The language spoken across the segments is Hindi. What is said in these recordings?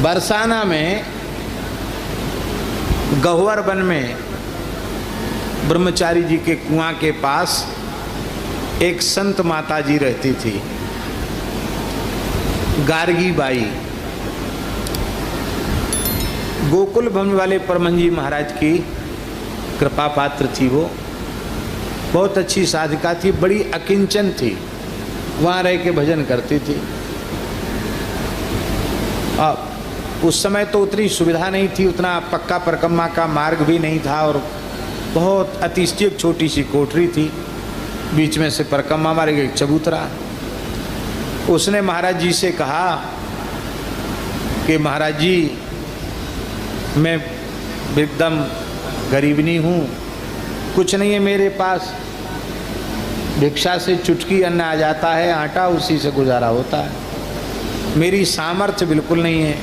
बरसाना में गहुवर वन में ब्रह्मचारी जी के कुआं के पास एक संत माता जी रहती थी, गार्गी बाई। गोकुल भवन वाले परमहंस जी महाराज की कृपा पात्र थी। वो बहुत अच्छी साधिका थी, बड़ी अकिंचन थी, वहाँ रह के भजन करती थी। अब उस समय तो उतनी सुविधा नहीं थी, उतना पक्का परिक्रमा का मार्ग भी नहीं था, और बहुत अतिशय छोटी सी कोठरी थी, बीच में से परिक्रमा मार्ग एक चबूतरा। उसने महाराज जी से कहा कि महाराज जी, मैं एकदम गरीबनी हूँ, कुछ नहीं है मेरे पास, भिक्षा से चुटकी अन्न आ जाता है, आटा उसी से गुजारा होता है, मेरी सामर्थ्य बिल्कुल नहीं है,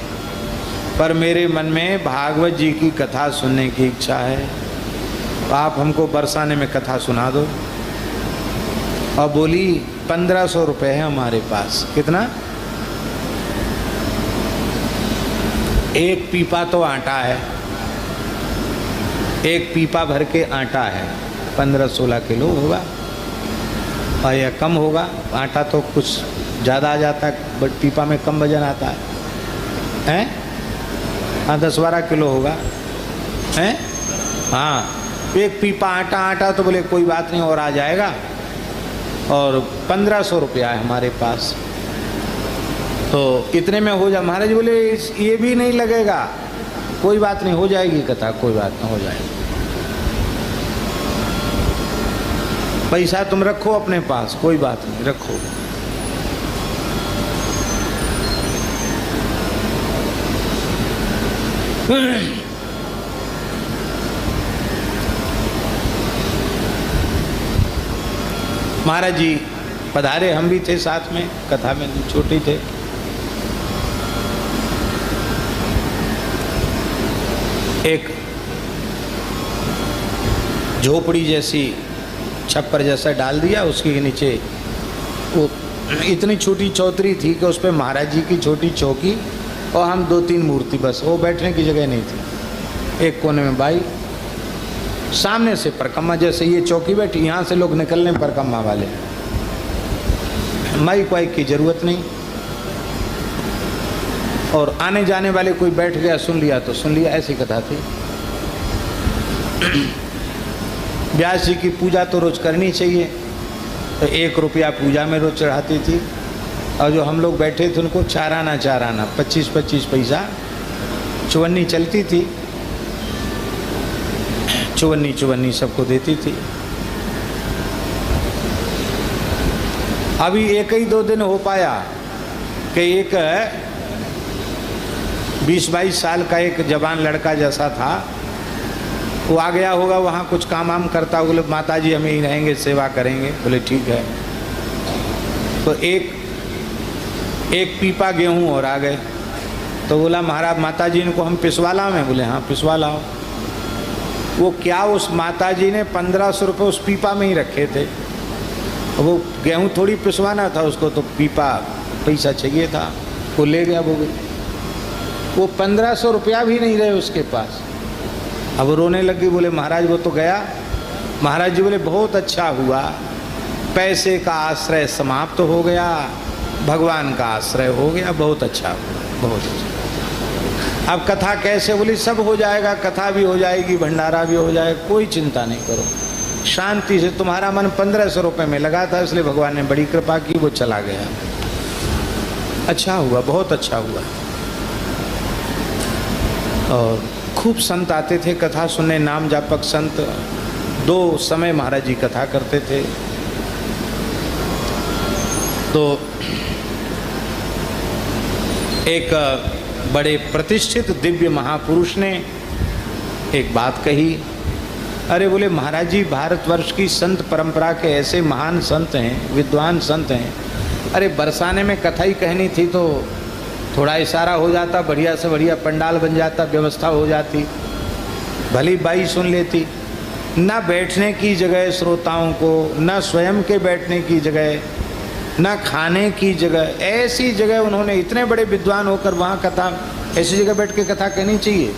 पर मेरे मन में भागवत जी की कथा सुनने की इच्छा है, तो आप हमको बरसाने में कथा सुना दो। और बोली 1500 रुपये है हमारे पास। कितना? एक पीपा तो आटा है, एक पीपा भर के आटा है, 15-16 किलो होगा, और या कम होगा। आटा तो कुछ ज़्यादा आ जाता है, बट पीपा में कम वजन आता है, हैं? हाँ, 10-12 किलो होगा, हैं? हाँ, एक पीपा आटा तो बोले कोई बात नहीं, और आ जाएगा, और 1500 रुपया है हमारे पास, तो इतने में हो जा। महाराज बोले ये भी नहीं लगेगा, कोई बात नहीं, हो जाएगी कथा, कोई बात नहीं, हो जाएगी, पैसा तुम रखो अपने पास, कोई बात नहीं, रखो। महाराज जी पधारे, हम भी थे साथ में, कथा में छोटे थे। एक झोपड़ी जैसी छप्पर जैसा डाल दिया, उसके नीचे वो इतनी छोटी चौतरी थी कि उस पर महाराज जी की छोटी चौकी और हम 2-3 मूर्ति, बस, वो बैठने की जगह नहीं थी। एक कोने में बाई, सामने से परिक्रमा, जैसे ये चौकी बैठी, यहाँ से लोग निकलने परिक्रमा वाले, माइक वाइक की जरूरत नहीं, और आने जाने वाले कोई बैठ गया, सुन लिया तो सुन लिया, ऐसी कथा थी। व्यास जी की पूजा तो रोज करनी चाहिए, तो 1 रुपया पूजा में रोज चढ़ाती थी, और जो हम लोग बैठे थे उनको 4 आना 25-25 पैसा चुवन्नी चलती थी, चुवन्नी सबको देती थी। अभी 1-2 दिन हो पाया कि एक 20-22 साल का एक जवान लड़का जैसा था, वो आ गया होगा, वहाँ कुछ काम वाम करता, बोले माता जी हम यहीं रहेंगे, सेवा करेंगे। बोले ठीक है, तो एक पीपा गेहूँ और आ गए, तो बोला महाराज माता जी इनको हम पिसवा लाओ में? बोले हाँ पिसवा लाओ। वो क्या, उस माता जी ने 1500 रुपये उस पीपा में ही रखे थे, वो गेहूँ थोड़ी पिसवाना था उसको, तो पीपा पैसा चाहिए था, वो ले गया। वो 1500 रुपया भी नहीं रहे उसके पास। अब वो रोने लगी, बोले महाराज वो तो गया। महाराज जी बोले बहुत अच्छा हुआ, पैसे का आश्रय समाप्त हो गया, भगवान का आश्रय हो गया, बहुत अच्छा हुआ, बहुत अच्छा। अब कथा कैसे? बोली सब हो जाएगा, कथा भी हो जाएगी, भंडारा भी हो जाएगा, कोई चिंता नहीं करो, शांति से। तुम्हारा मन 1500 रुपये में लगा था, इसलिए भगवान ने बड़ी कृपा की, वो चला गया। अच्छा हुआ, बहुत अच्छा हुआ। और खूब संत आते थे कथा सुनने, नाम जापक संत। 2 समय महाराज जी कथा करते थे। तो एक बड़े प्रतिष्ठित दिव्य महापुरुष ने एक बात कही। अरे बोले महाराज जी भारतवर्ष की संत परंपरा के ऐसे महान संत हैं, विद्वान संत हैं, अरे बरसाने में कथा ही कहनी थी तो थोड़ा इशारा हो जाता, बढ़िया से बढ़िया पंडाल बन जाता, व्यवस्था हो जाती, भली बाई सुन लेती। न बैठने की जगह श्रोताओं को, न स्वयं के बैठने की जगह, न खाने की जगह, ऐसी जगह उन्होंने इतने बड़े विद्वान होकर वहाँ कथा ऐसी जगह बैठ के कथा कहनी चाहिए।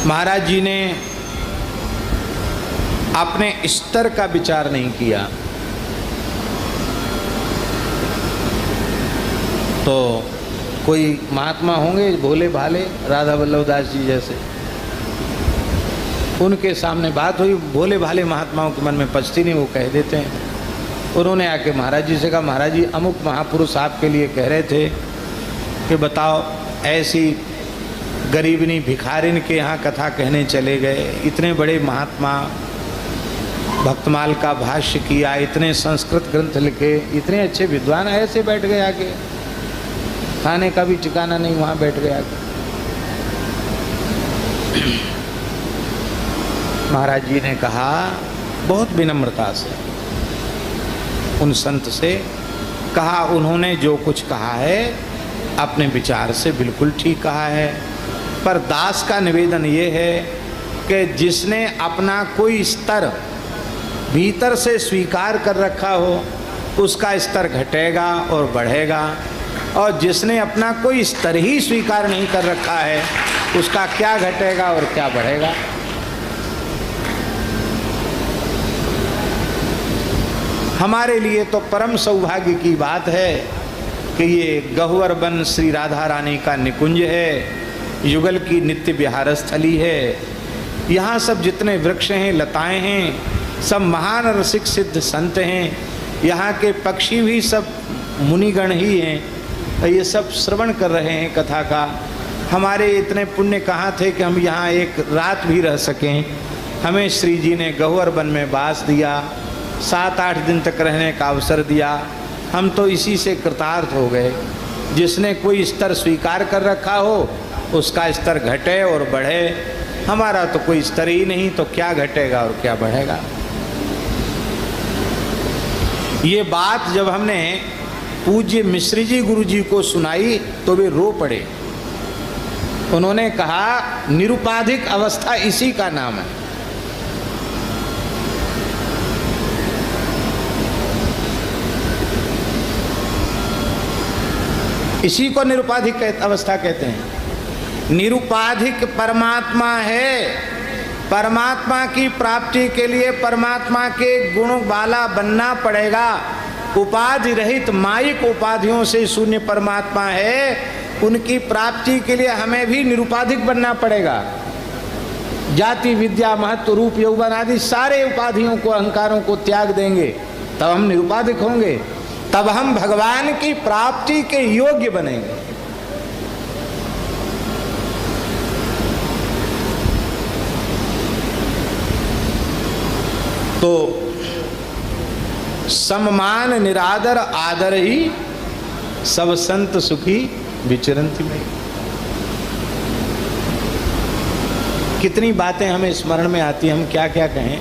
महाराज जी ने अपने स्तर का विचार नहीं किया, तो कोई महात्मा होंगे भोले भाले राधा वल्लभ दास जी जैसे, उनके सामने बात हुई, भोले भाले महात्माओं के मन में पचती नहीं, वो कह देते हैं। उन्होंने आके महाराज जी से कहा, महाराज जी अमुक महापुरुष आपके लिए कह रहे थे कि बताओ ऐसी गरीबनी भिखारिन के यहाँ कथा कहने चले गए, इतने बड़े महात्मा, भक्तमाल का भाष्य किया, इतने संस्कृत ग्रंथ लिखे, इतने अच्छे विद्वान, ऐसे बैठ गए आके, खाने का भी ठिकाना नहीं, वहाँ बैठ गए आके। महाराज जी ने कहा बहुत विनम्रता से, उन संत से कहा, उन्होंने जो कुछ कहा है अपने विचार से बिल्कुल ठीक कहा है, पर दास का निवेदन ये है कि जिसने अपना कोई स्तर भीतर से स्वीकार कर रखा हो उसका स्तर घटेगा और बढ़ेगा, और जिसने अपना कोई स्तर ही स्वीकार नहीं कर रखा है उसका क्या घटेगा और क्या बढ़ेगा। हमारे लिए तो परम सौभाग्य की बात है कि ये गहुवर वन श्री राधा रानी का निकुंज है, युगल की नित्य विहार स्थली है। यहाँ सब जितने वृक्ष हैं, लताएं हैं, सब महान रसिक सिद्ध संत हैं। यहाँ के पक्षी भी सब मुनिगण ही हैं, ये सब श्रवण कर रहे हैं कथा का। हमारे इतने पुण्य कहाँ थे कि हम यहाँ एक रात भी रह सकें। हमें श्री जी ने गहुवर वन में वास दिया, 7-8 दिन तक रहने का अवसर दिया, हम तो इसी से कृतार्थ हो गए। जिसने कोई स्तर स्वीकार कर रखा हो उसका स्तर घटे और बढ़े, हमारा तो कोई स्तर ही नहीं, तो क्या घटेगा और क्या बढ़ेगा। ये बात जब हमने पूज्य मिश्री जी गुरु जी को सुनाई तो वे रो पड़े। उन्होंने कहा निरुपाधिक अवस्था इसी का नाम है। इसी को निरुपाधिक अवस्था कहते हैं। निरुपाधिक परमात्मा है। परमात्मा की प्राप्ति के लिए परमात्मा के गुण वाला बनना पड़ेगा। उपाधि रहित मायिक उपाधियों से शून्य परमात्मा है, उनकी प्राप्ति के लिए हमें भी निरुपाधिक बनना पड़ेगा। जाति विद्या महत्व रूप यौवन आदि सारे उपाधियों को अहंकारों को त्याग देंगे तब हम निरुपाधिक होंगे, तब हम भगवान की प्राप्ति के योग्य बनेंगे। तो सम्मान निरादर आदर ही सब संत सुखी विचरंति में। कितनी बातें हमें स्मरण में आती हैं, हम क्या क्या कहें।